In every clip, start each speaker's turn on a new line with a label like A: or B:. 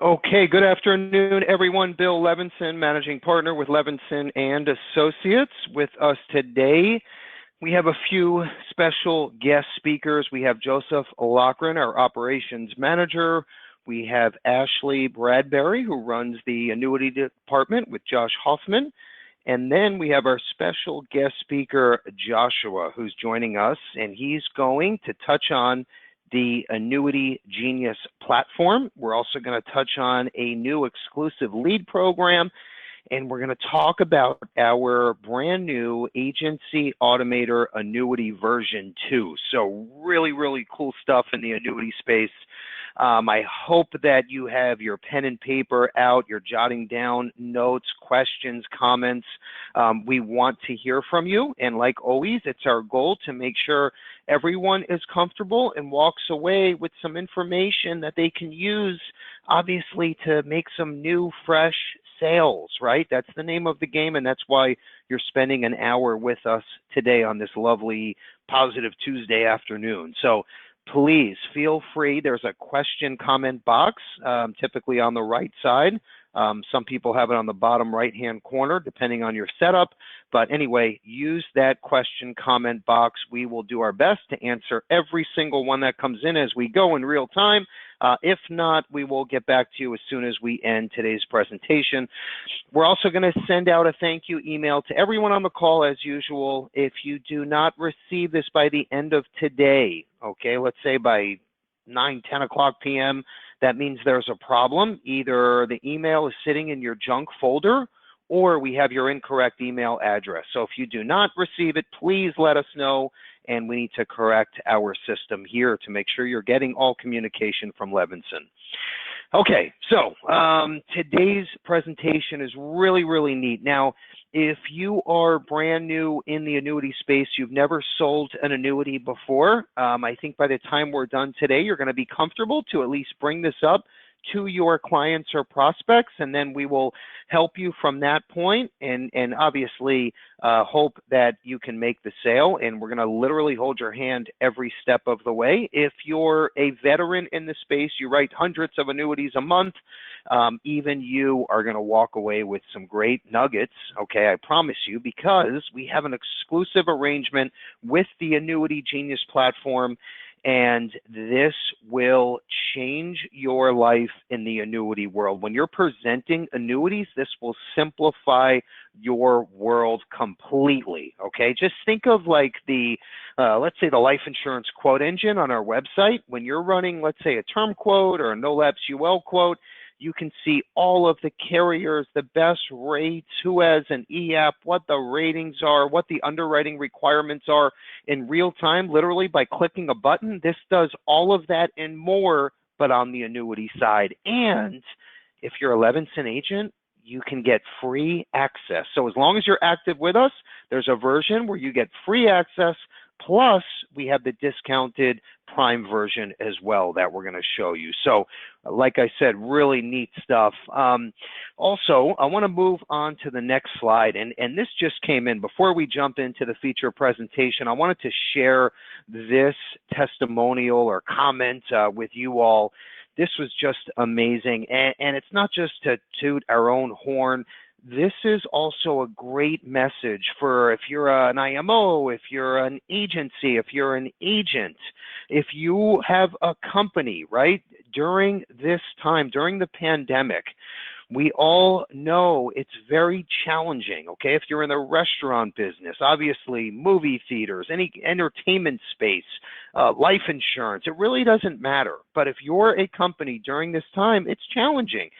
A: Okay, good afternoon, everyone. Bill Levinson, managing partner with Levinson and Associates. With us today, we have a few special guest speakers. We have Joseph Lochran, our operations manager. We have Ashley Bradbury, who runs the annuity department with Josh Hoffman. And then we have our special guest speaker, Joshua, who's joining us, and he's going to touch on the Annuity Genius platform. We're also going to touch on a new exclusive lead program, and we're going to talk about our brand new Agency Automator Annuity version 2. So really, really cool stuff in the annuity space. I hope that you have your pen and paper out, you're jotting down notes, questions, comments. We want to hear from you. And like always, it's our goal to make sure everyone is comfortable and walks away with some information that they can use, obviously, to make some new, fresh sales, right? That's the name of the game, and that's why you're spending an hour with us today on this lovely, positive Tuesday afternoon. So please feel free. There's a question comment box, typically on the right side. Some people have it on the bottom right-hand corner, depending on your setup. But anyway, use that question comment box. We will do our best to answer every single one that comes in as we go in real time. If not, we will get back to you as soon as we end today's presentation. We're also going to send out a thank you email to everyone on the call as usual. If you do not receive this by the end of today, okay, let's say by 10 o'clock p.m., that means there's a problem. Either the email is sitting in your junk folder or we have your incorrect email address. So if you do not receive it, please let us know, and we need to correct our system here to make sure you're getting all communication from Levinson. Okay, so today's presentation is really, really neat. Now, if you are brand new in the annuity space, you've never sold an annuity before, I think by the time we're done today, you're going to be comfortable to at least bring this up to your clients or prospects, and then we will help you from that point and obviously hope that you can make the sale, and we're going to literally hold your hand every step of the way. If you're a veteran in the space, you write hundreds of annuities a month, even you are going to walk away with some great nuggets, okay, I promise you, because we have an exclusive arrangement with the Annuity Genius platform, and this will change your life in the annuity world. When you're presenting annuities, this will simplify your world completely, okay? Just think of like the, let's say the life insurance quote engine on our website. When you're running, let's say a term quote or a no-lapse UL quote, you can see all of the carriers, the best rates, who has an EAP, what the ratings are, what the underwriting requirements are in real time, literally by clicking a button. This does all of that and more, but on the annuity side. And if you're a Levinson agent, you can get free access. So as long as you're active with us, there's a version where you get free access, plus we have the discounted Prime version as well that we're going to show you. So like I said, really neat stuff. Also, I want to move on to the next slide, and this just came in. Before we jump into the feature presentation, I wanted to share this testimonial or comment with you all. This was just amazing, and it's not just to toot our own horn. This is also a great message for if you're an IMO, if you're an agency, if you're an agent, if you have a company, right? During this time, during the pandemic, we all know it's very challenging, okay? If you're in the restaurant business, obviously movie theaters, any entertainment space, life insurance, it really doesn't matter. But if you're a company during this time, it's challenging.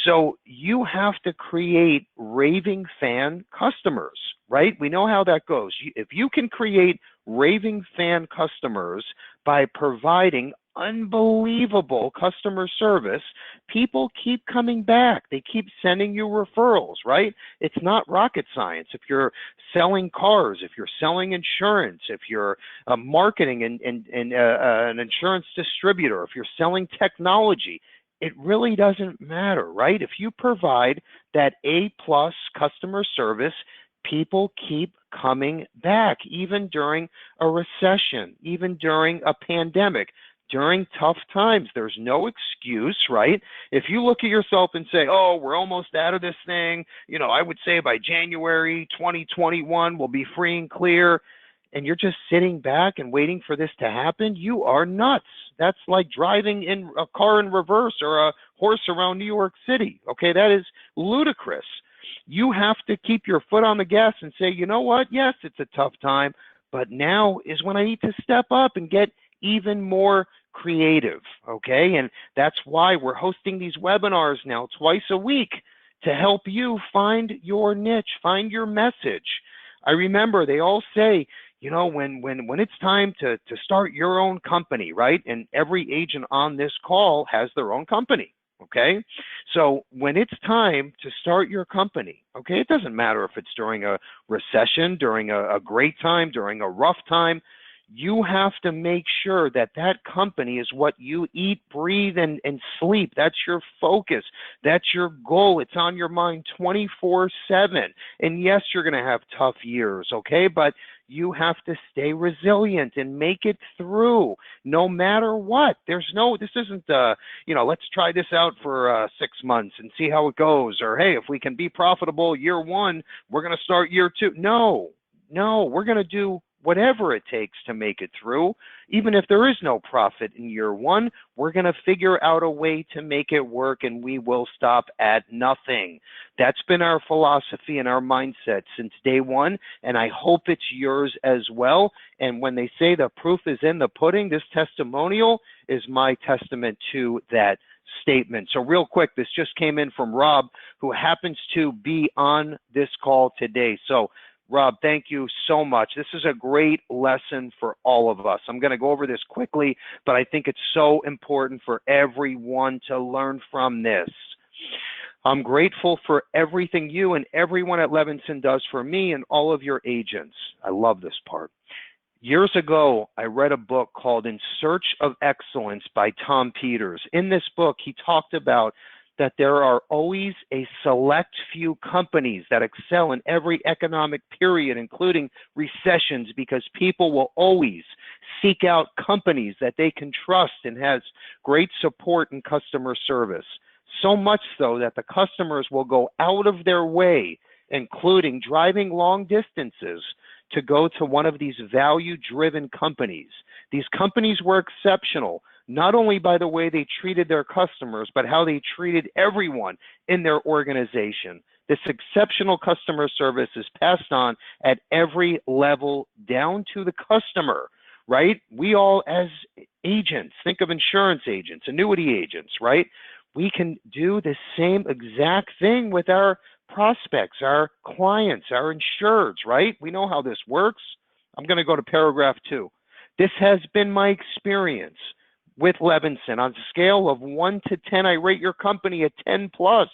A: So you have to create raving fan customers, right? We know how that goes. If you can create raving fan customers by providing unbelievable customer service, people keep coming back. They keep sending you referrals, right? It's not rocket science. If you're selling cars, if you're selling insurance, if you're marketing and an insurance distributor, if you're selling technology, it really doesn't matter, right? If you provide that A+ customer service, people keep coming back, even during a recession, even during a pandemic. during tough times. There's no excuse, right? If you look at yourself and say, oh, we're almost out of this thing, I would say by January 2021, we'll be free and clear, and you're just sitting back and waiting for this to happen, you are nuts. That's like driving in a car in reverse or a horse around New York City, okay? That is ludicrous. You have to keep your foot on the gas and say, you know what? Yes, it's a tough time, but now is when I need to step up and get even more creative, okay? And that's why we're hosting these webinars now twice a week to help you find your niche, find your message. I remember they all say, when it's time to start your own company, right? And every agent on this call has their own company, okay? So when it's time to start your company, okay, it doesn't matter if it's during a recession, during a great time, during a rough time, you have to make sure that that company is what you eat, breathe, and sleep. That's your focus. That's your goal. It's on your mind 24/7. And yes, you're going to have tough years, okay? But you have to stay resilient and make it through no matter what. This isn't, let's try this out for 6 months and see how it goes. Or, hey, if we can be profitable year one, we're going to start year two. No, we're going to do whatever it takes to make it through. Even if there is no profit in year one, we're going to figure out a way to make it work, and we will stop at nothing. That's been our philosophy and our mindset since day one, and I hope it's yours as well. And when they say the proof is in the pudding, this testimonial is my testament to that statement. So real quick, this just came in from Rob, who happens to be on this call today. So Rob, thank you so much. This is a great lesson for all of us. I'm going to go over this quickly, but I think it's so important for everyone to learn from this. I'm grateful for everything you and everyone at Levinson does for me and all of your agents. I love this part. Years ago, I read a book called In Search of Excellence by Tom Peters. In this book, he talked about that there are always a select few companies that excel in every economic period, including recessions, because people will always seek out companies that they can trust and has great support and customer service. So much so that the customers will go out of their way, including driving long distances, to go to one of these value-driven companies. These companies were exceptional, not only by the way they treated their customers, but how they treated everyone in their organization. This exceptional customer service is passed on at every level down to the customer, right? We all, as agents, think of insurance agents, annuity agents, right? We can do the same exact thing with our prospects, our clients, our insureds, right? We know how this works. I'm going to go to paragraph 2. This has been my experience with Levinson. On a scale of 1 to 10, I rate your company a 10 plus.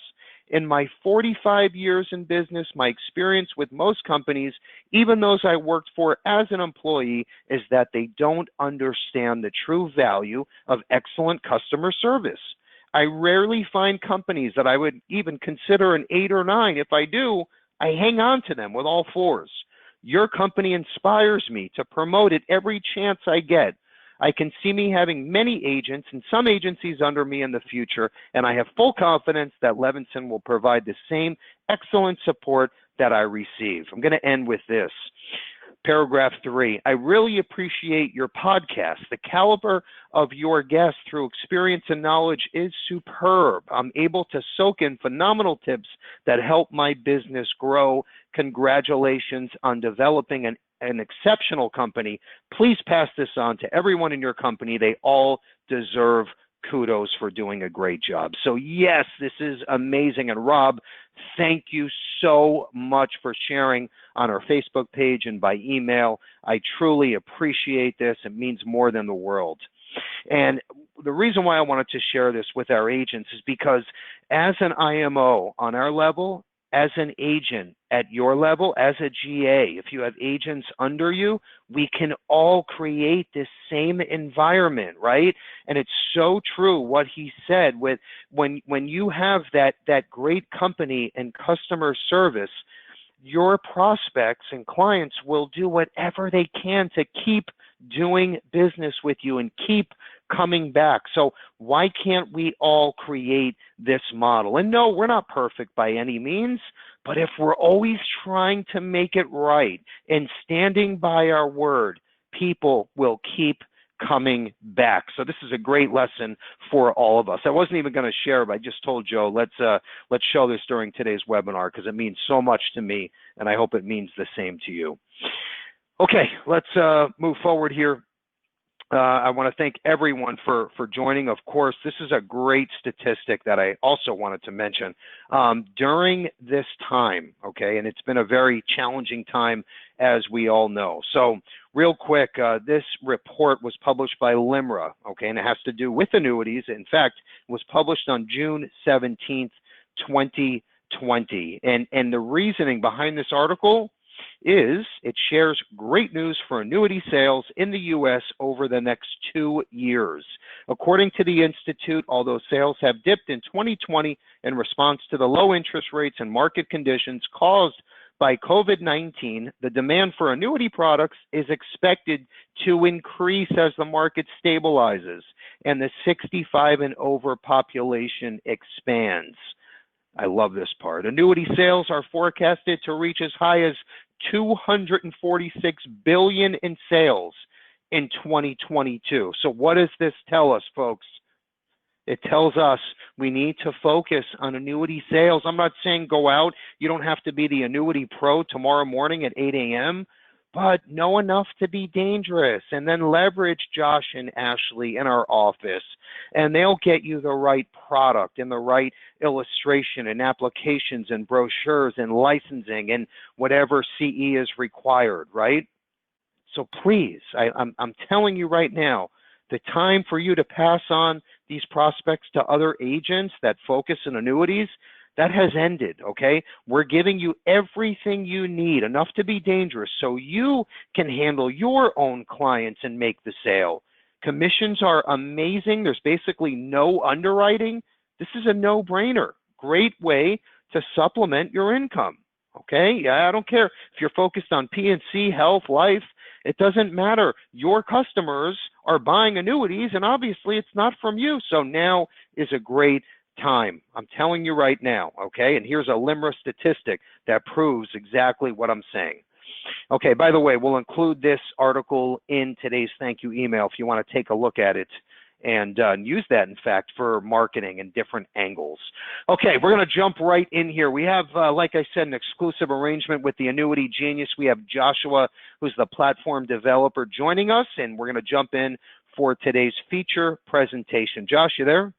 A: In my 45 years in business, my experience with most companies, even those I worked for as an employee, is that they don't understand the true value of excellent customer service. I rarely find companies that I would even consider an 8 or 9. If I do, I hang on to them with all fours. Your company inspires me to promote it every chance I get. I can see me having many agents and some agencies under me in the future, and I have full confidence that Levinson will provide the same excellent support that I receive. I'm going to end with this. Paragraph 3, I really appreciate your podcast. The caliber of your guests through experience and knowledge is superb. I'm able to soak in phenomenal tips that help my business grow. Congratulations on developing an exceptional company. Please pass this on to everyone in your company. They all deserve kudos for doing a great job. So yes, this is amazing. And Rob, thank you so much for sharing on our Facebook page and by email. I truly appreciate this. It means more than the world. And the reason why I wanted to share this with our agents is because as an IMO on our level, as an agent at your level, as a GA, if you have agents under you, we can all create this same environment, right? And it's so true what he said with when you have that great company and customer service, your prospects and clients will do whatever they can to keep doing business with you and keep coming back. So why can't we all create this model? And no, we're not perfect by any means, but if we're always trying to make it right and standing by our word, people will keep coming back. So this is a great lesson for all of us. I wasn't even going to share, but I just told Joe, let's show this during today's webinar because it means so much to me, and I hope it means the same to you. Okay, let's move forward here. I want to thank everyone for joining. Of course, this is a great statistic that I also wanted to mention. During this time, okay, and it's been a very challenging time, as we all know. So real quick, this report was published by LIMRA, okay, and it has to do with annuities. In fact, it was published on June 17th, 2020. And the reasoning behind this article is it shares great news for annuity sales in the U.S. over the next 2 years. According to the Institute, although sales have dipped in 2020 in response to the low interest rates and market conditions caused by COVID-19, the demand for annuity products is expected to increase as the market stabilizes and the 65 and over population expands. I love this part. Annuity sales are forecasted to reach as high as $246 billion in sales in 2022. So what does this tell us, folks? It tells us we need to focus on annuity sales. I'm not saying go out. You don't have to be the annuity pro tomorrow morning at 8 a.m., but know enough to be dangerous, and then leverage Josh and Ashley in our office, and they'll get you the right product and the right illustration and applications and brochures and licensing and whatever CE is required, right? So please, I'm telling you right now, the time for you to pass on these prospects to other agents that focus on annuities, that has ended, okay? We're giving you everything you need, enough to be dangerous, so you can handle your own clients and make the sale. Commissions are amazing. There's basically no underwriting. This is a no-brainer. Great way to supplement your income, okay? Yeah, I don't care if you're focused on P&C, health, life. It doesn't matter. Your customers are buying annuities, and obviously it's not from you. So now is a great time. I'm telling you right now, okay? And here's a LIMRA statistic that proves exactly what I'm saying. Okay, by the way, we'll include this article in today's thank you email if you want to take a look at it and use that, in fact, for marketing and different angles. Okay, we're going to jump right in here. We have, like I said, an exclusive arrangement with the Annuity Genius. We have Joshua, who's the platform developer, joining us, and we're going to jump in for today's feature presentation. Josh, you there?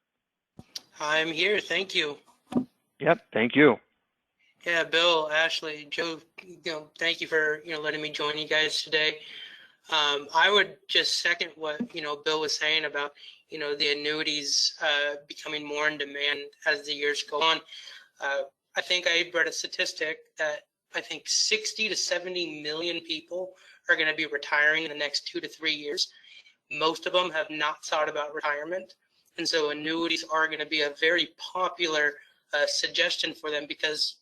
B: I'm here. Thank you.
A: Yep. Thank you.
B: Yeah, Bill, Ashley, Joe, thank you for, letting me join you guys today. I would just second what, Bill was saying about, the annuities becoming more in demand as the years go on. I think I read a statistic that I think 60 to 70 million people are going to be retiring in the next 2 to 3 years. Most of them have not thought about retirement. And so annuities are going to be a very popular suggestion for them because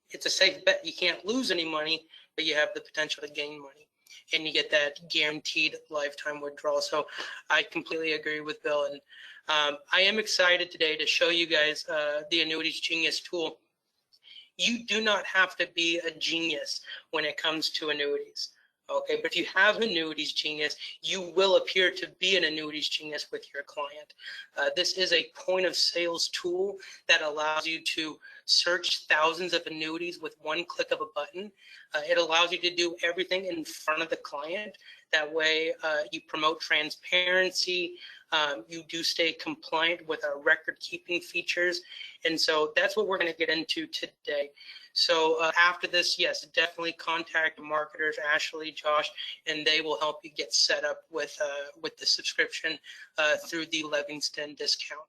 B: it's a safe bet. You can't lose any money, but you have the potential to gain money. And you get that guaranteed lifetime withdrawal. So I completely agree with Bill. And I am excited today to show you guys the Annuities Genius tool. You do not have to be a genius when it comes to annuities. Okay, but if you have Annuities Genius, you will appear to be an Annuities Genius with your client. This is a point of sales tool that allows you to search thousands of annuities with one click of a button. It allows you to do everything in front of the client. That way you promote transparency. You do stay compliant with our record keeping features. And so that's what we're going to get into today. So after this, yes, definitely contact marketers, Ashley, Josh, and they will help you get set up with the subscription through the Livingston discount.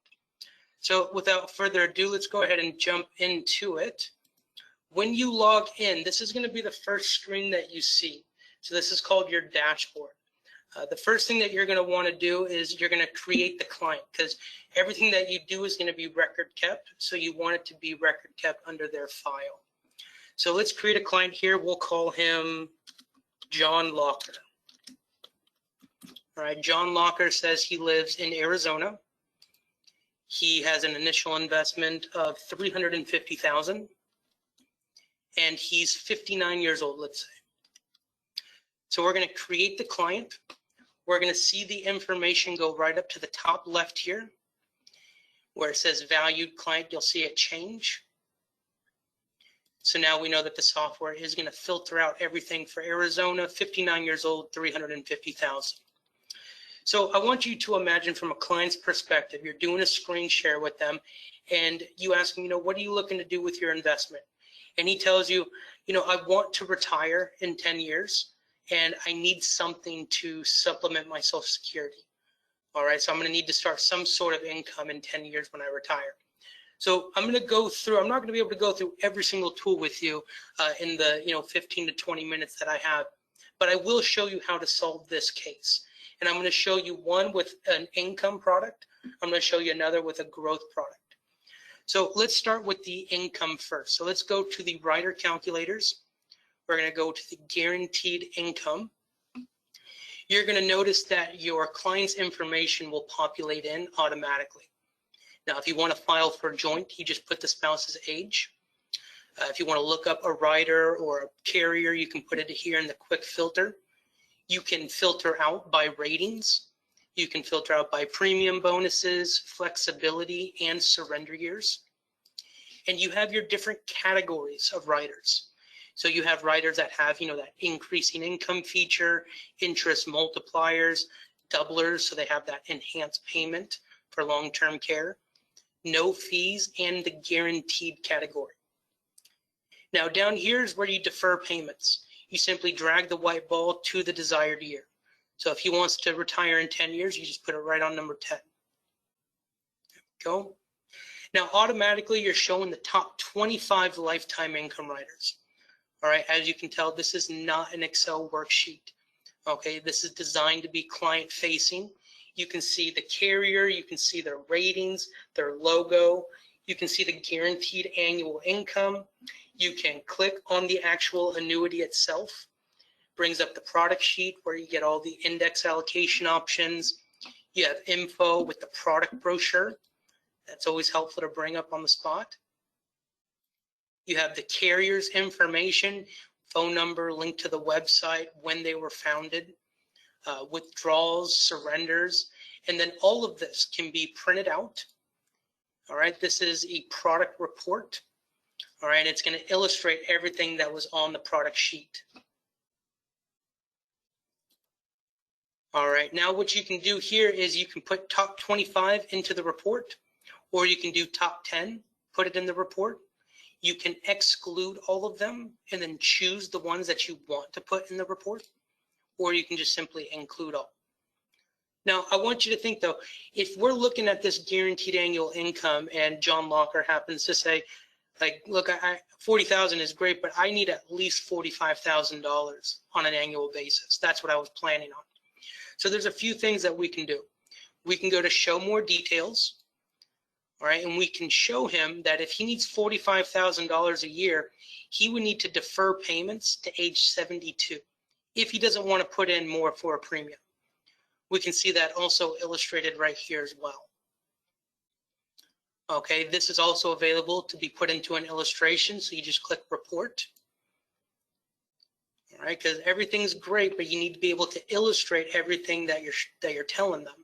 B: So without further ado, let's go ahead and jump into it. When you log in, this is going to be the first screen that you see. So this is called your dashboard. The first thing that you're going to want to do is you're going to create the client because everything that you do is going to be record kept. So you want it to be record kept under their file. So let's create a client here. We'll call him John Locker. All right, John Locker says he lives in Arizona. He has an initial investment of $350,000, and he's 59 years old, let's say. So we're going to create the client. We're going to see the information go right up to the top left here, where it says valued client. You'll see it change. So now we know that the software is going to filter out everything for Arizona, 59 years old, 350,000. So I want you to imagine from a client's perspective, you're doing a screen share with them and you ask him, what are you looking to do with your investment? And he tells you, I want to retire in 10 years and I need something to supplement my Social Security. All right, so I'm going to need to start some sort of income in 10 years when I retire. So I'm going to go through, I'm not going to be able to go through every single tool with you in the 15 to 20 minutes that I have, but I will show you how to solve this case. And I'm going to show you one with an income product. I'm going to show you another with a growth product. So let's start with the income first. So let's go to the rider calculators. We're going to go to the guaranteed income. You're going to notice that your client's information will populate in automatically. Now, if you want to file for a joint, you just put the spouse's age. If you want to look up a rider or a carrier, you can put it here in the quick filter. You can filter out by ratings. You can filter out by premium bonuses, flexibility, and surrender years. And you have your different categories of riders. So you have riders that have, that increasing income feature, interest multipliers, doublers, so they have that enhanced payment for long-term care, no fees, and the guaranteed category. Now down here is where you defer payments. You simply drag the white ball to the desired year. So if he wants to retire in 10 years, you just put it right on number 10. There we go. Now automatically you're showing the top 25 lifetime income riders. All right, as you can tell, this is not an Excel worksheet. Okay, this is designed to be client facing. You can see the carrier, you can see their ratings, their logo, you can see the guaranteed annual income. You can click on the actual annuity itself. Brings up the product sheet where you get all the index allocation options. You have info with the product brochure. That's always helpful to bring up on the spot. You have the carrier's information, phone number, link to the website, when they were founded, withdrawals, surrenders, and then all of this can be printed out. All right, this is a product report. All right, it's going to illustrate everything that was on the product sheet. All right, now what you can do here is you can put top 25 into the report, or you can do top 10, put it in the report. You can exclude all of them and then choose the ones that you want to put in the report, or you can just simply include all. Now, I want you to think though, if we're looking at this guaranteed annual income and John Locker happens to say, look, 40,000 is great, but I need at least $45,000 on an annual basis. That's what I was planning on. So there's a few things that we can do. We can go to show more details, all right, and we can show him that if he needs $45,000 a year, he would need to defer payments to age 72 if he doesn't want to put in more for a premium. We can see that also illustrated right here as well. Okay, this is also available to be put into an illustration, so you just click report. All right, because everything's great, but you need to be able to illustrate everything that you're telling them.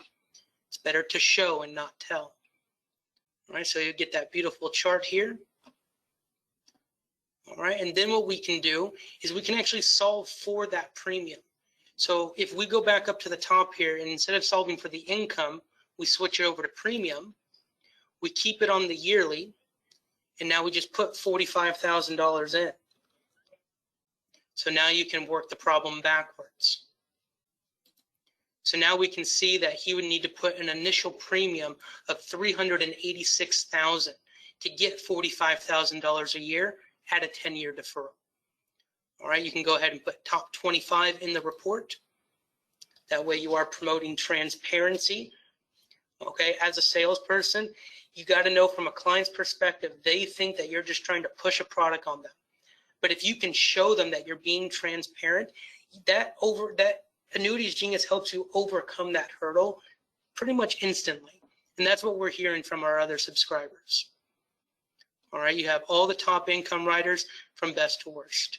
B: It's better to show and not tell. All right, so you get that beautiful chart here. All right, and then what we can do is we can actually solve for that premium. So if we go back up to the top here, and instead of solving for the income, we switch it over to premium. We keep it on the yearly, and now we just put $45,000 in. So now you can work the problem backwards. So now we can see that he would need to put an initial premium of $386,000 to get $45,000 a year at a 10-year deferral. All right, you can go ahead and put top 25 in the report. That way you are promoting transparency. Okay, as a salesperson, you got to know from a client's perspective, they think that you're just trying to push a product on them. But if you can show them that you're being transparent, that Annuities Genius helps you overcome that hurdle pretty much instantly. And that's what we're hearing from our other subscribers. All right, you have all the top income riders from best to worst.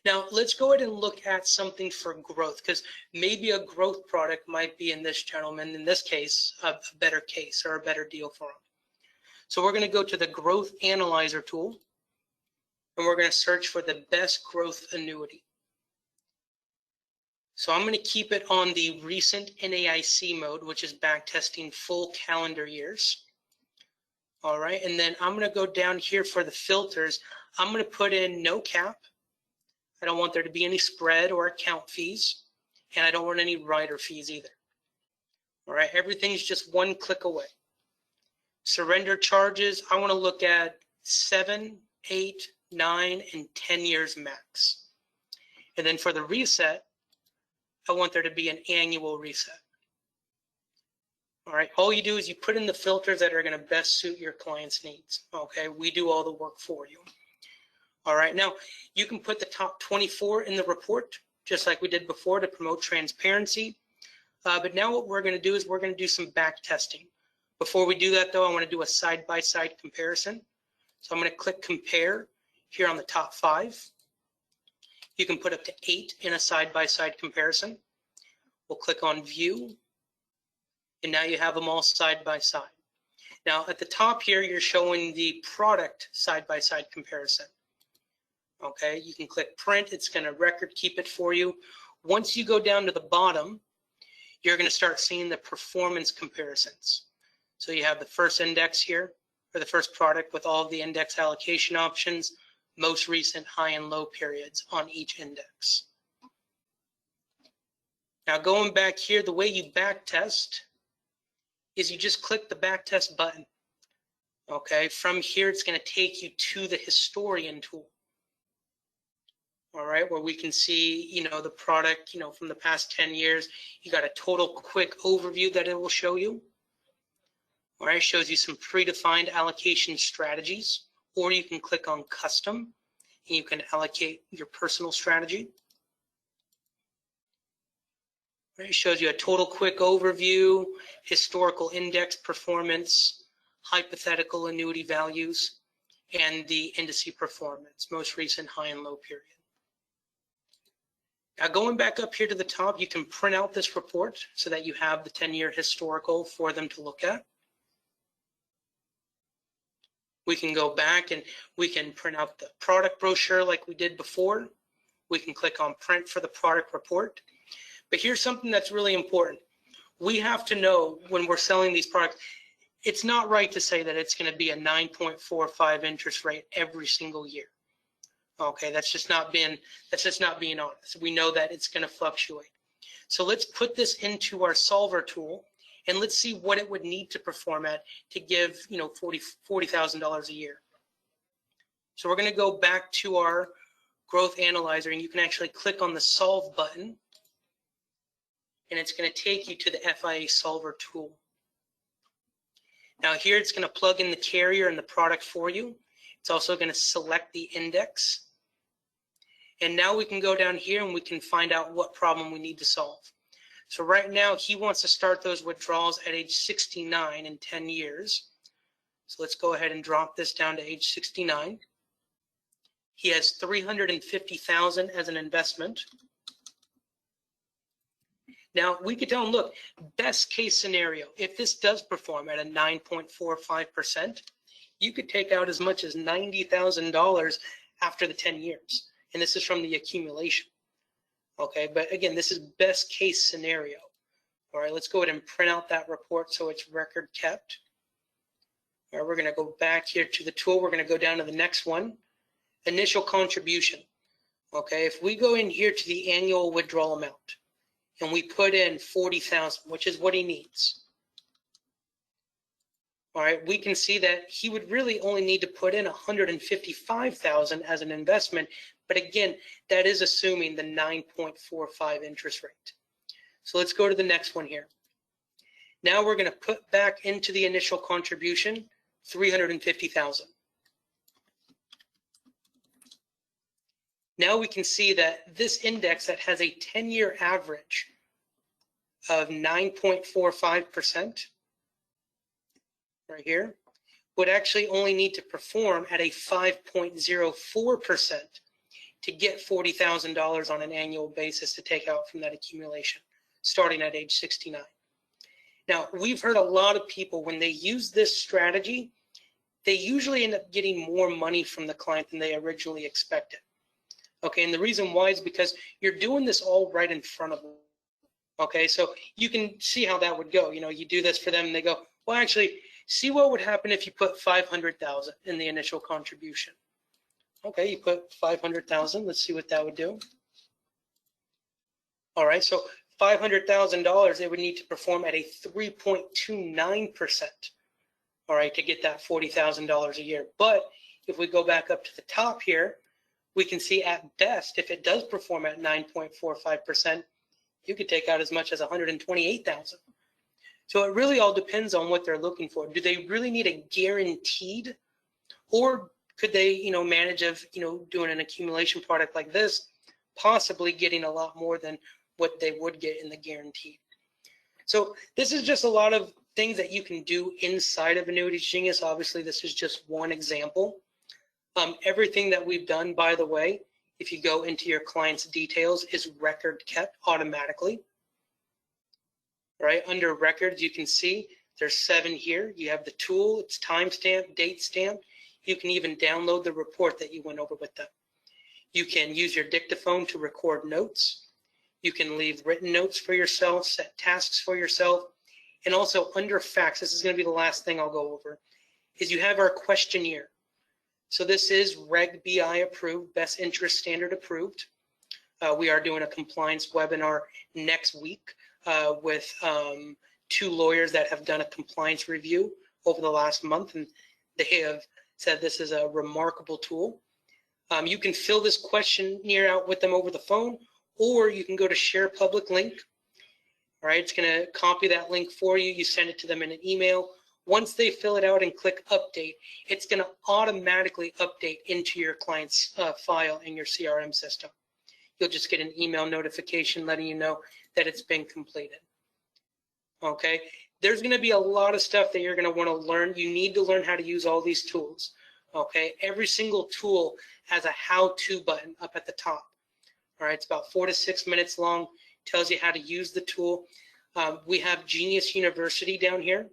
B: Now, let's go ahead and look at something for growth, because maybe a growth product might be in this gentleman, in this case, a better case or a better deal for him. So we're going to go to the Growth Analyzer tool, and we're going to search for the best growth annuity. So I'm going to keep it on the recent NAIC mode, which is back testing full calendar years. All right, and then I'm going to go down here for the filters. I'm going to put in no cap. I don't want there to be any spread or account fees, and I don't want any rider fees either. All right, everything's just one click away. Surrender charges, I want to look at 7, 8, 9, and 10 years max. And then for the reset, I want there to be an annual reset. All right, all you do is you put in the filters that are going to best suit your client's needs. Okay, we do all the work for you. All right, now you can put the top 24 in the report, just like we did before, to promote transparency. But now what we're going to do is we're going to do some back testing. Before we do that, though, I want to do a side-by-side comparison. So I'm going to click Compare here on the top 5. You can put up to 8 in a side-by-side comparison. We'll click on View, and now you have them all side-by-side. Now, at the top here, you're showing the product side-by-side comparison. Okay, you can click Print. It's going to record keep it for you. Once you go down to the bottom, you're going to start seeing the performance comparisons. So you have the first index here, or the first product with all of the index allocation options, most recent high and low periods on each index. Now going back here, the way you back test is you just click the back test button. Okay, from here it's going to take you to the historian tool. All right, where we can see, the product, from the past 10 years. You got a total quick overview that it will show you. All right, shows you some predefined allocation strategies, or you can click on custom and you can allocate your personal strategy. All right, it shows you a total quick overview, historical index performance, hypothetical annuity values, and the indice performance, most recent high and low period. Now going back up here to the top, you can print out this report so that you have the 10-year historical for them to look at. We can go back and we can print out the product brochure like we did before. We can click on print for the product report. But here's something that's really important. We have to know when we're selling these products, it's not right to say that it's going to be a 9.45 interest rate every single year. Okay, that's just not being honest. We know that it's going to fluctuate. So let's put this into our solver tool and let's see what it would need to perform at to give $40,000 a year. So we're going to go back to our growth analyzer, and you can actually click on the solve button, and it's going to take you to the FIA solver tool. Now here it's going to plug in the carrier and the product for you. It's also going to select the index. And now we can go down here and we can find out what problem we need to solve. So right now he wants to start those withdrawals at age 69 in 10 years. So let's go ahead and drop this down to age 69. He has $350,000 as an investment. Now we could tell him, look, best case scenario, if this does perform at a 9.45%, you could take out as much as $90,000 after the 10 years. And this is from the accumulation. Okay, but again, this is best case scenario. All right, let's go ahead and print out that report so it's record kept. All right, we're going to go back here to the tool. We're going to go down to the next one, initial contribution. Okay, if we go in here to the annual withdrawal amount and we put in 40,000, which is what he needs. All right, we can see that he would really only need to put in 155,000 as an investment. But again, that is assuming the 9.45 interest rate. So let's go to the next one here. Now we're going to put back into the initial contribution 350,000. Now we can see that this index that has a 10-year average of 9.45% right here would actually only need to perform at a 5.04% to get $40,000 on an annual basis to take out from that accumulation, starting at age 69. Now, we've heard a lot of people, when they use this strategy, they usually end up getting more money from the client than they originally expected. Okay, and the reason why is because you're doing this all right in front of them. Okay, so you can see how that would go. You know, you do this for them and they go, well, actually, see what would happen if you put 500,000 in the initial contribution. Okay, you put 500,000. Let's see what that would do. All right, so $500,000, they would need to perform at a 3.29%. All right, to get that $40,000 a year. But if we go back up to the top here, we can see at best, if it does perform at 9.45%, you could take out as much as 128,000. So it really all depends on what they're looking for. Do they really need a guaranteed, or could they, you know, manage of, you know, doing an accumulation product like this, possibly getting a lot more than what they would get in the guaranteed. So this is just a lot of things that you can do inside of Annuity Genius. Obviously, this is just one example. Everything that we've done, by the way, if you go into your client's details, is record kept automatically. Right under records, you can see there's 7 here. You have the tool, it's timestamp, date stamp. You can even download the report that you went over with them. You can use your dictaphone to record notes. You can leave written notes for yourself, set tasks for yourself. And also under facts, this is going to be the last thing I'll go over, is you have our questionnaire. So this is Reg BI approved, best interest standard approved. We are doing a compliance webinar next week with 2 lawyers that have done a compliance review over the last month, and they have said this is a remarkable tool. You can fill this questionnaire out with them over the phone, or you can go to share public link. All right, it's going to copy that link for you. You send it to them in an email. Once they fill it out and click update, it's going to automatically update into your client's file in your CRM system. You'll just get an email notification letting you know that it's been completed. Okay, there's going to be a lot of stuff that you're going to want to learn. You need to learn how to use all these tools. Okay, every single tool has a how-to button up at the top. All right, it's about 4 to 6 minutes long, tells you how to use the tool. We have Genius University down here.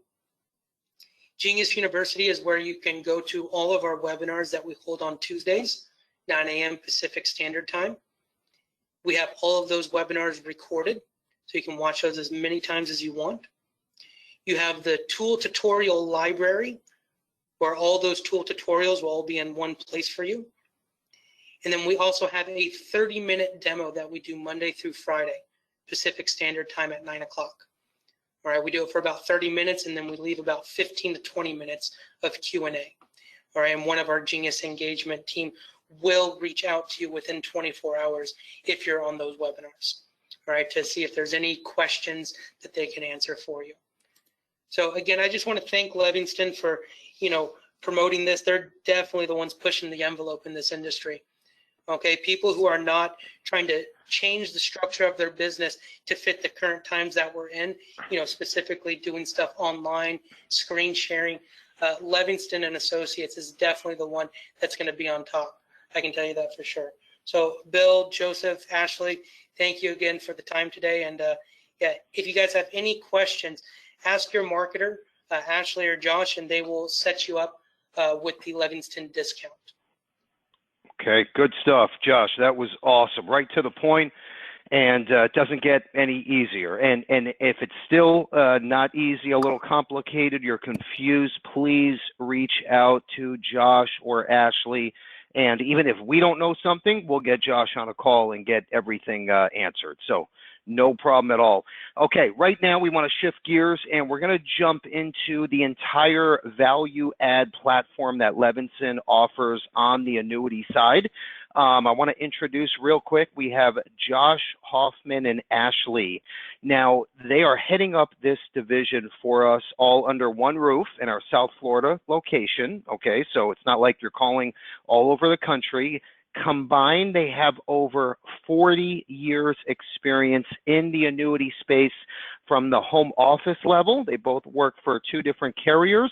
B: Genius University is where you can go to all of our webinars that we hold on Tuesdays, 9 a.m. Pacific Standard Time. We have all of those webinars recorded, so you can watch those as many times as you want. You have the tool tutorial library, where all those tool tutorials will all be in one place for you. And then we also have a 30-minute demo that we do Monday through Friday, Pacific Standard Time at 9 o'clock. All right, we do it for about 30 minutes, and then we leave about 15 to 20 minutes of Q&A. All right, and one of our Genius Engagement team will reach out to you within 24 hours if you're on those webinars, all right, to see if there's any questions that they can answer for you. So again, I just want to thank Livingston for, you know, promoting this. They're definitely the ones pushing the envelope in this industry. Okay, people who are not trying to change the structure of their business to fit the current times that we're in, you know, specifically doing stuff online, screen sharing. Livingston and Associates is definitely the one that's going to be on top. I can tell you that for sure. So Bill, Joseph, Ashley, thank you again for the time today. And yeah, if you guys have any questions, ask your marketer, Ashley or Josh, and they will set you up with the Livingston discount.
A: Okay, good stuff, Josh. That was awesome. Right to the point, and it doesn't get any easier. And if it's still not easy, a little complicated, you're confused, please reach out to Josh or Ashley. And even if we don't know something, we'll get Josh on a call and get everything answered. So no problem at all. Okay, right now we want to shift gears, and we're going to jump into the entire value add platform that Levinson offers on the annuity side. I want to introduce real quick, we have Josh Hoffman and Ashley. Now, they are heading up this division for us all under one roof in our South Florida location, okay? So it's not like you're calling all over the country. Combined, they have over 40 years experience in the annuity space from the home office level. They both work for 2 different carriers,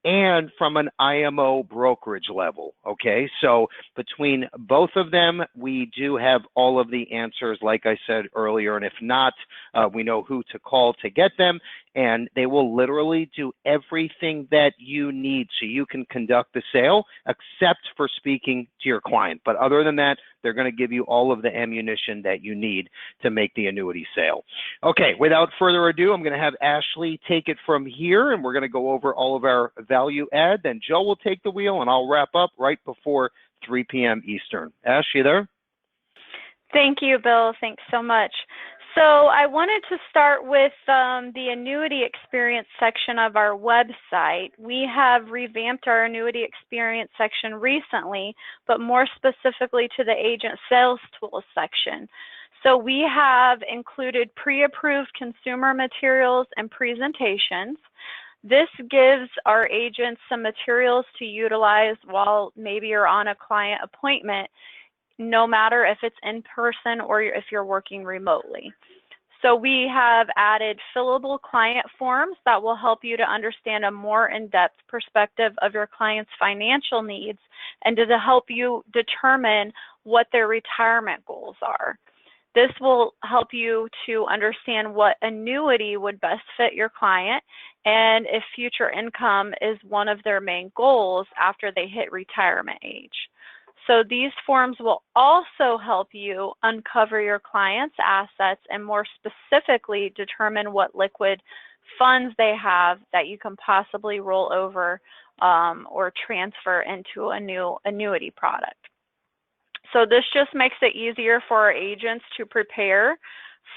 A: and from an IMO brokerage level, okay? So between both of them, we do have all of the answers, like I said earlier, and if not, we know who to call to get them, and they will literally do everything that you need so you can conduct the sale, except for speaking to your client. But other than that, they're going to give you all of the ammunition that you need to make the annuity sale. Okay, without further ado, I'm going to have Ashley take it from here, and we're going to go over all of our value add. Then Joe will take the wheel, and I'll wrap up right before 3 p.m. Eastern. Ash, you there?
C: Thank you, Bill. Thanks so much. So I wanted to start with the annuity experience section of our website. We have revamped our annuity experience section recently, but more specifically to the agent sales tools section. So we have included pre-approved consumer materials and presentations. This gives our agents some materials to utilize while maybe you're on a client appointment, no matter if it's in person or if you're working remotely. So we have added fillable client forms that will help you to understand a more in-depth perspective of your client's financial needs and to help you determine what their retirement goals are. This will help you to understand what annuity would best fit your client and if future income is one of their main goals after they hit retirement age. So these forms will also help you uncover your client's assets and more specifically determine what liquid funds they have that you can possibly roll over or transfer into a new annuity product. So this just makes it easier for our agents to prepare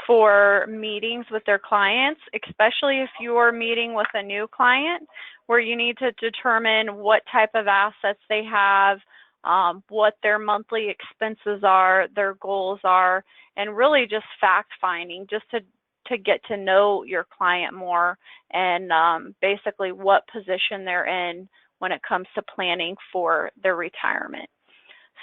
C: for meetings with their clients, especially if you are meeting with a new client where you need to determine what type of assets they have, what their monthly expenses are, their goals are, and really just fact finding just to get to know your client more and basically what position they're in when it comes to planning for their retirement.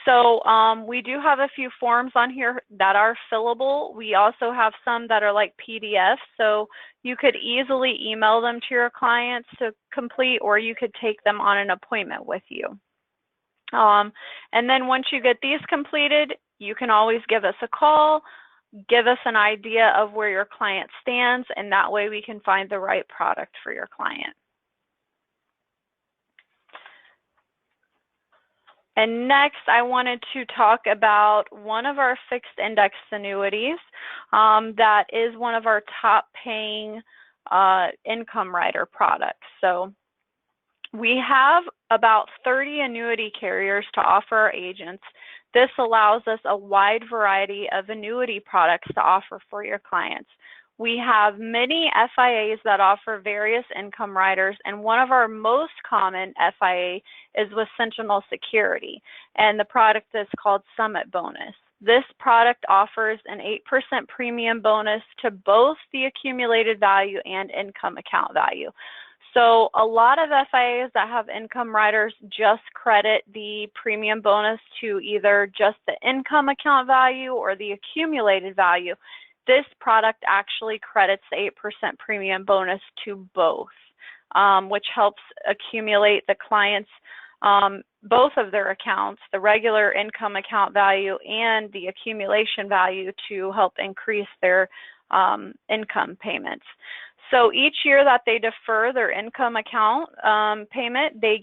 C: So we do have a few forms on here that are fillable. We also have some that are like PDFs, so you could easily email them to your clients to complete, or you could take them on an appointment with you. And then once you get these completed, you can always give us a call, give us an idea of where your client stands, and that way we can find the right product for your client. And next, I wanted to talk about one of our fixed index annuities that is one of our top paying income rider products. So we have about 30 annuity carriers to offer our agents. This allows us a wide variety of annuity products to offer for your clients. We have many FIAs that offer various income riders, and one of our most common FIA is with Sentinel Security, and the product is called Summit Bonus. This product offers an 8% premium bonus to both the accumulated value and income account value. So a lot of FIAs that have income riders just credit the premium bonus to either just the income account value or the accumulated value. This product actually credits the 8% premium bonus to both, which helps accumulate the client's both of their accounts, the regular income account value and the accumulation value, to help increase their income payments. So each year that they defer their income account payment, they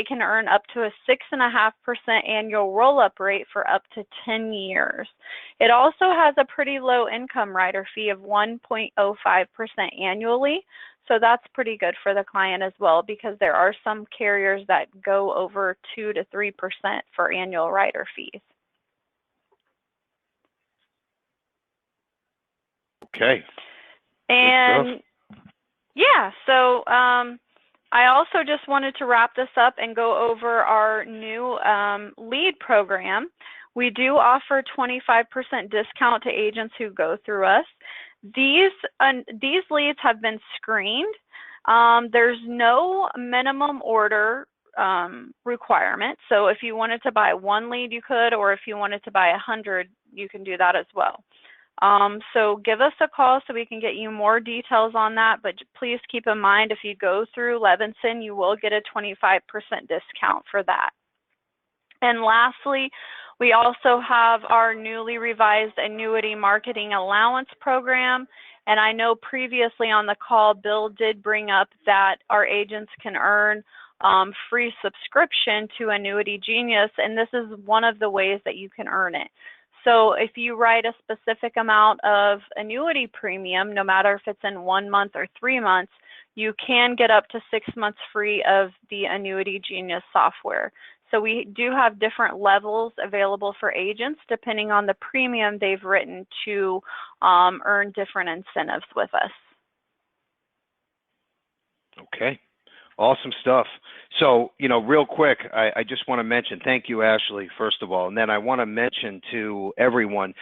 C: can earn up to a 6.5% annual roll-up rate for up to 10 years. It also has a pretty low income rider fee of 1.05% annually. So that's pretty good for the client as well, because there are some carriers that go over 2 to 3% for annual rider fees.
A: Okay.
C: And yeah, so I also just wanted to wrap this up and go over our new lead program. We do offer 25% discount to agents who go through us. These leads have been screened. There's no minimum order requirement. So if you wanted to buy 1 lead, you could, or if you wanted to buy 100, you can do that as well. So give us a call so we can get you more details on that, but please keep in mind if you go through Levinson, you will get a 25% discount for that. And lastly, we also have our newly revised annuity marketing allowance program. And I know previously on the call, Bill did bring up that our agents can earn free subscription to Annuity Genius, and this is one of the ways that you can earn it. So if you write a specific amount of annuity premium, no matter if it's in 1 month or 3 months, you can get up to 6 months free of the Annuity Genius software. So we do have different levels available for agents depending on the premium they've written to earn different incentives with us.
A: Okay. Awesome stuff. So, real quick, I just want to mention, thank you, Ashley, first of all, and then I want to mention to everyone,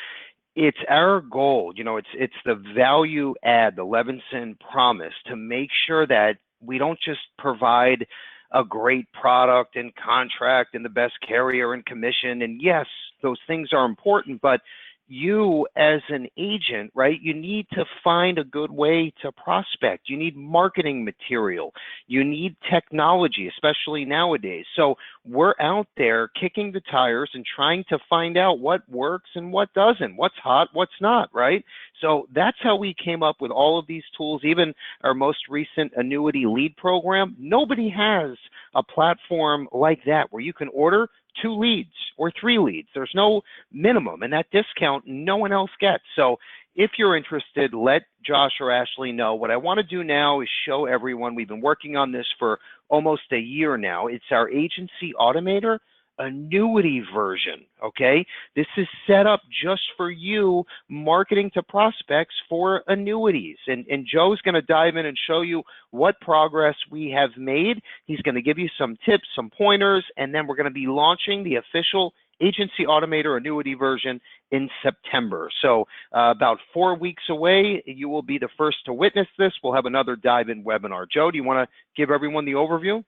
A: it's our goal, it's the value add, the Levinson promise, to make sure that we don't just provide a great product and contract and the best carrier and commission. And yes, those things are important, but you as an agent, right, you need to find a good way to prospect. You need marketing material. You need technology, especially nowadays. So we're out there kicking the tires and trying to find out what works and what doesn't, what's hot, what's not, right? So that's how we came up with all of these tools. Even our most recent annuity lead program, nobody has a platform like that where you can order 2 leads or 3 leads. There's no minimum, and that discount no one else gets. So if you're interested, let Josh or Ashley know. What I want to do now is show everyone, we've been working on this for almost a year now. It's our Agency Automator annuity version, okay? This is set up just for you marketing to prospects for annuities. And Joe's going to dive in and show you what progress we have made. He's going to give you some tips, some pointers, and then we're going to be launching the official Agency Automator annuity version in September. So about 4 weeks away, you will be the first to witness this. We'll have another dive-in webinar. Joe, do you want to give everyone the overview?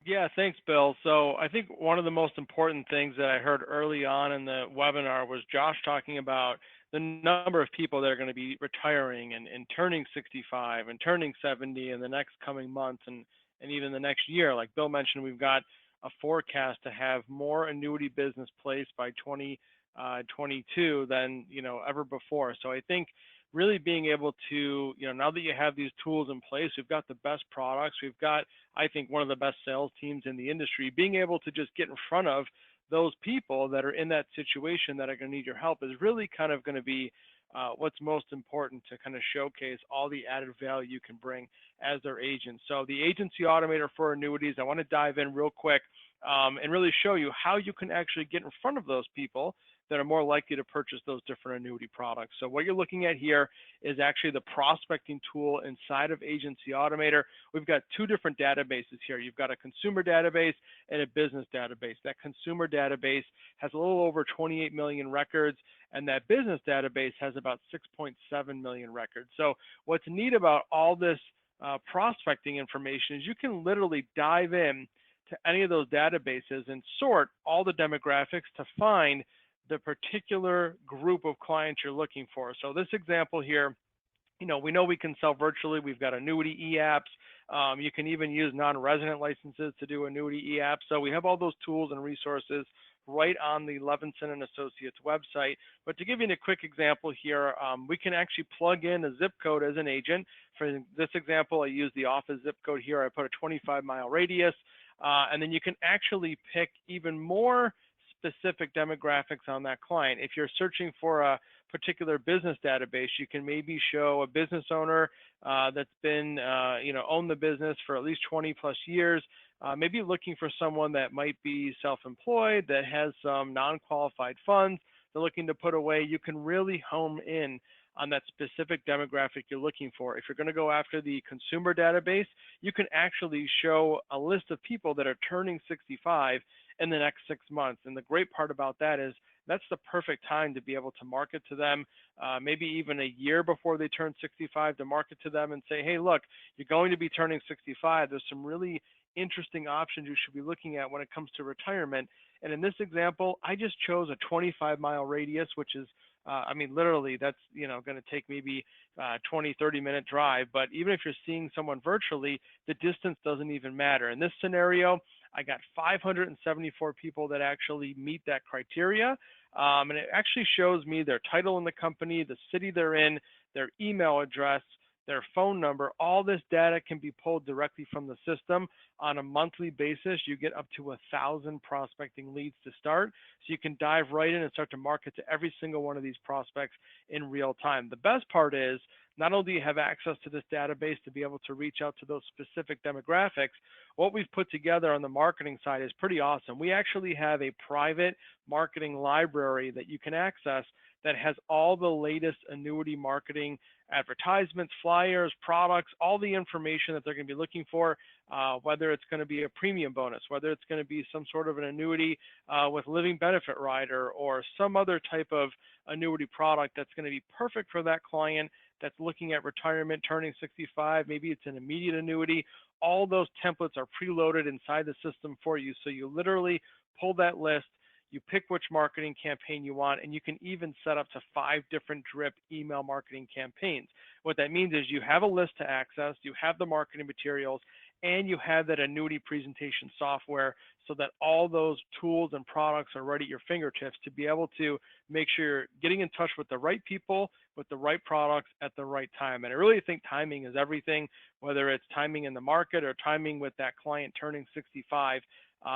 D: Yeah, thanks, Bill. So I think one of the most important things that I heard early on in the webinar was Josh talking about the number of people that are going to be retiring and turning 65 and turning 70 in the next coming months and even the next year. Like Bill mentioned, we've got a forecast to have more annuity business placed by 2022 than ever before. So I think really being able to, now that you have these tools in place, we've got the best products, we've got, I think, one of the best sales teams in the industry, being able to just get in front of those people that are in that situation that are going to need your help is really kind of going to be what's most important to kind of showcase all the added value you can bring as their agent. So the Agency Automator for annuities, I want to dive in real quick and really show you how you can actually get in front of those people that are more likely to purchase those different annuity products. So what you're looking at here is actually the prospecting tool inside of Agency Automator. We've got 2 different databases here. You've got a consumer database and a business database. That consumer database has a little over 28 million records, and that business database has about 6.7 million records. So what's neat about all this prospecting information is you can literally dive in to any of those databases and sort all the demographics to find the particular group of clients you're looking for. So this example here, we know we can sell virtually. We've got annuity e-apps. You can even use non-resident licenses to do annuity e-apps. So we have all those tools and resources right on the Levinson and Associates website. But to give you a quick example here, we can actually plug in a zip code as an agent. For this example, I use the office zip code here. I put a 25-mile radius, and then you can actually pick even more specific demographics on that client. If you're searching for a particular business database, you can maybe show a business owner that's been, owned the business for at least 20 plus years, maybe looking for someone that might be self-employed, that has some non-qualified funds they're looking to put away. You can really home in on that specific demographic you're looking for. If you're going to go after the consumer database, you can actually show a list of people that are turning 65 in the next 6 months. And the great part about that is that's the perfect time to be able to market to them, maybe even a year before they turn 65, to market to them and say, hey, look, you're going to be turning 65. There's some really interesting options you should be looking at when it comes to retirement. And in this example, I just chose a 25-mile radius, which is, I mean, literally, that's, going to take maybe 20, 30-minute drive. But even if you're seeing someone virtually, the distance doesn't even matter. In this scenario, I got 574 people that actually meet that criteria. And it actually shows me their title in the company, the city they're in, their email address, their phone number. All this data can be pulled directly from the system. On a monthly basis, you get up to 1,000 prospecting leads to start. So you can dive right in and start to market to every single one of these prospects in real time. The best part is, not only do you have access to this database to be able to reach out to those specific demographics, what we've put together on the marketing side is pretty awesome. We actually have a private marketing library that you can access that has all the latest annuity marketing advertisements, flyers, products, all the information that they're going to be looking for, whether it's going to be a premium bonus, whether it's going to be some sort of an annuity with living benefit rider, or some other type of annuity product that's going to be perfect for that client that's looking at retirement, turning 65. Maybe it's an immediate annuity. All those templates are preloaded inside the system for you. So you literally pull that list, you pick which marketing campaign you want, and you can even set up to 5 different drip email marketing campaigns. What that means is you have a list to access, you have the marketing materials, and you have that annuity presentation software, so that all those tools and products are right at your fingertips to be able to make sure you're getting in touch with the right people, with the right products at the right time. And I really think timing is everything, whether it's timing in the market or timing with that client turning 65.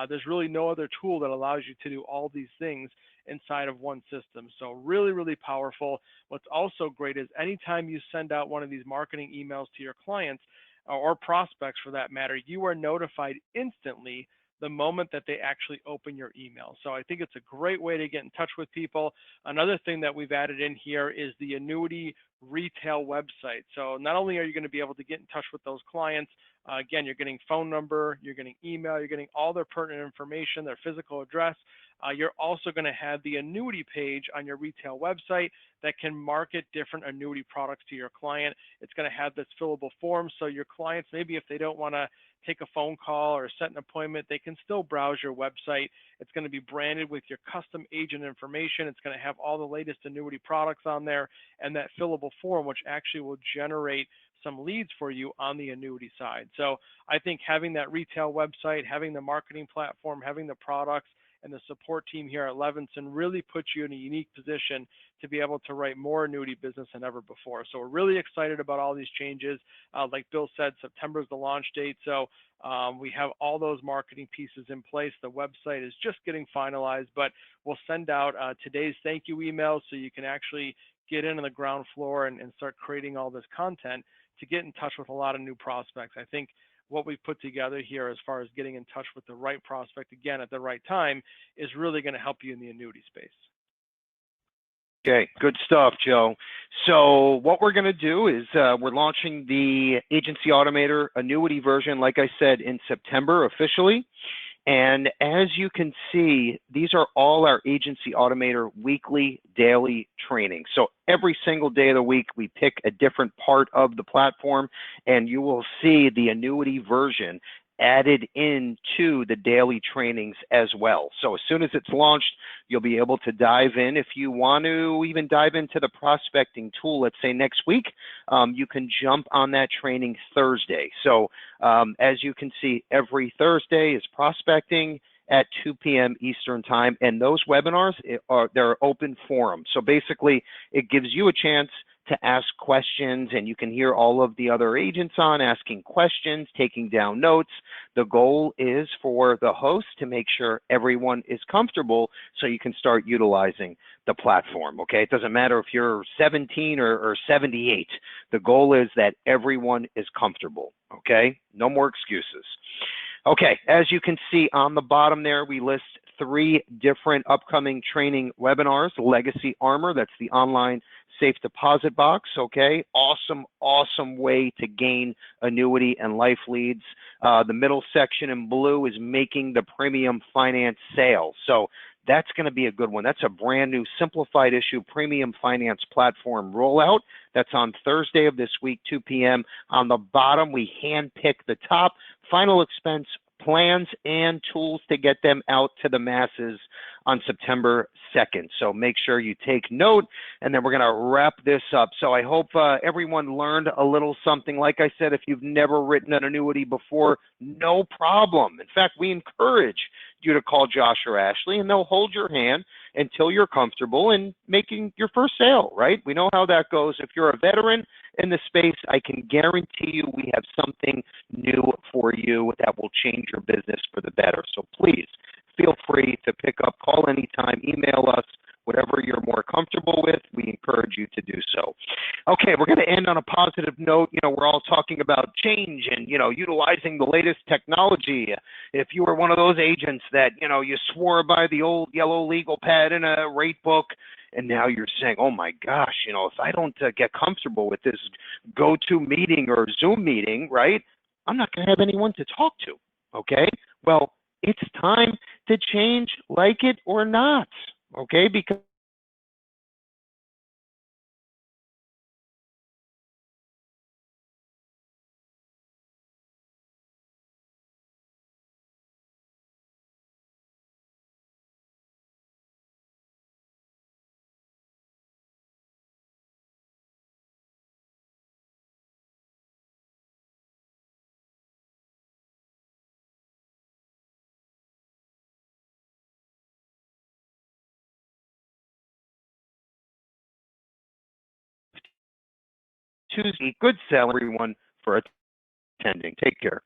D: There's really no other tool that allows you to do all these things inside of one system. So really, really powerful. What's also great is anytime you send out one of these marketing emails to your clients, or prospects for that matter, you are notified instantly the moment that they actually open your email. So I think it's a great way to get in touch with people. Another thing that we've added in here is the annuity retail website. So not only are you going to be able to get in touch with those clients, again, you're getting phone number, you're getting email, you're getting all their pertinent information, their physical address. You're also going to have the annuity page on your retail website that can market different annuity products to your client. It's going to have this fillable form, so your clients, maybe if they don't want to take a phone call or set an appointment, they can still browse your website. It's going to be branded with your custom agent information. It's going to have all the latest annuity products on there, and that fillable form, which actually will generate some leads for you on the annuity side. So I think having that retail website, having the marketing platform, having the products, and the support team here at Levinson really puts you in a unique position to be able to write more annuity business than ever before. So we're really excited about all these changes. Like Bill said, September is the launch date. So we have all those marketing pieces in place. The website is just getting finalized, but we'll send out today's thank you emails so you can actually get in on the ground floor and start creating all this content to get in touch with a lot of new prospects. I think what we've put together here as far as getting in touch with the right prospect, again, at the right time, is really going to help you in the annuity space.
A: Okay, good stuff, Joe. So what we're going to do is we're launching the Agency Automator annuity version, like I said, in September officially. And as you can see, these are all our Agency Automator weekly, daily training. So every single day of the week, we pick a different part of the platform, and you will see the annuity version added into the daily trainings as well. So as soon as it's launched, you'll be able to dive in. If you want to even dive into the prospecting tool, let's say next week, you can jump on that training Thursday. So as you can see, every Thursday is prospecting at 2 p.m. Eastern time, and those webinars they're open forum. So basically, it gives you a chance to ask questions, and you can hear all of the other agents on asking questions, taking down notes. The goal is for the host to make sure everyone is comfortable so you can start utilizing the platform, okay? It doesn't matter if you're 17 or 78. The goal is that everyone is comfortable, okay? No more excuses. Okay, as you can see on the bottom there, we list 3 different upcoming training webinars. Legacy Armor, that's the online safe deposit box, okay? Awesome way to gain annuity and life leads. The middle section in blue is making the premium finance sale. So That's going to be a good one. That's a brand new simplified issue premium finance platform rollout. That's on Thursday of this week, 2 p.m. On the bottom, we handpick the top final expense plans and tools to get them out to the masses on September 2nd. So make sure you take note, and then we're going to wrap this up. So I hope everyone learned a little something. Like I said, if you've never written an annuity before, no problem. In fact, we encourage you to call Josh or Ashley, and they'll hold your hand until you're comfortable in making your first sale, right? We know how that goes. If you're a veteran in the space, I can guarantee you we have something new for you that will change your business for the better. So please feel free to pick up, call anytime, email us, whatever you're more comfortable with. We encourage you to do so. Okay, we're going to end on a positive note. We're all talking about change and, utilizing the latest technology. If you were one of those agents that, you swore by the old yellow legal pad in a rate book, and now you're saying, oh my gosh, if I don't get comfortable with this go-to meeting or Zoom meeting, right, I'm not going to have anyone to talk to, okay? Well, it's time to change, like it or not, okay? Because Tuesday, good sell everyone for attending. Take care.